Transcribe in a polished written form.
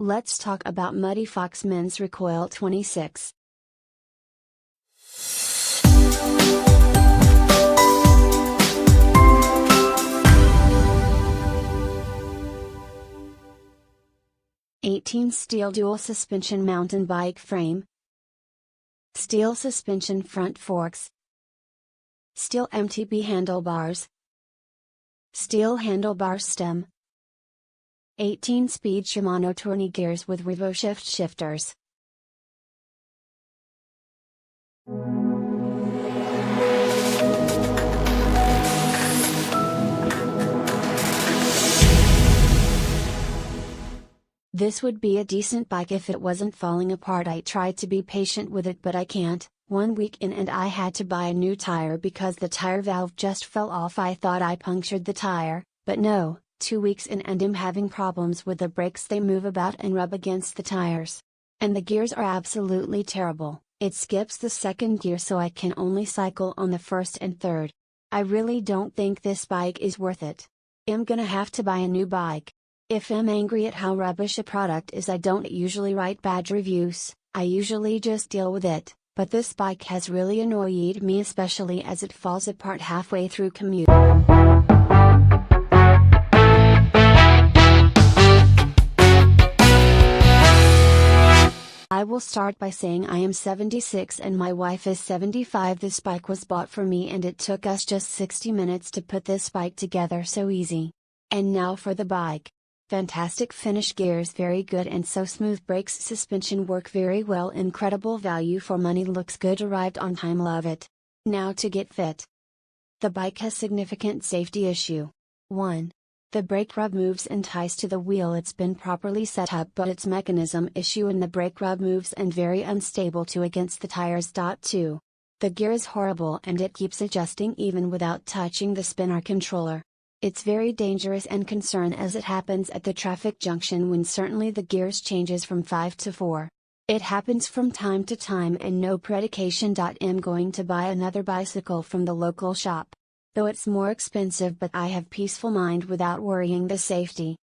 Let's talk about Muddyfox Men's Recoil 26. Steel dual suspension mountain bike frame, steel suspension front forks, steel MTB handlebars, steel handlebar stem, 18 Speed Shimano Tourney gears with Revoshift Shifters. This would be a decent bike if it wasn't falling apart. I tried to be patient with it, but I can't. 1 week in and I had to buy a new tire because the tire valve just fell off. I thought I punctured the tire, but no. 2 weeks in and I'm having problems with the brakes. They move about and rub against the tires. And the gears are absolutely terrible. It skips the second gear, so I can only cycle on the first and third. I really don't think this bike is worth it. I'm gonna have to buy a new bike. If I'm angry at how rubbish a product is, I don't usually write bad reviews, I usually just deal with it, but this bike has really annoyed me, especially as it falls apart halfway through commute. I will start by saying I am 76 and my wife is 75. This bike was bought for me and it took us just 60 minutes to put this bike together, so easy. And now for the bike. Fantastic finish, gears very good and so smooth, brakes, suspension work very well, incredible value for money, looks good, arrived on time, love it. Now to get fit. The bike has significant safety issue. 1. The brake rub moves and ties to the wheel. It's been properly set up, but its mechanism issue and the brake rub moves and very unstable to against the tires. 2. The gear is horrible and it keeps adjusting even without touching the spinner controller. It's very dangerous and concern as it happens at the traffic junction when certainly the gears changes from 5 to 4. It happens from time to time and no predication. I'm going to buy another bicycle from the local shop. Though it's more expensive, but I have peaceful mind without worrying the safety.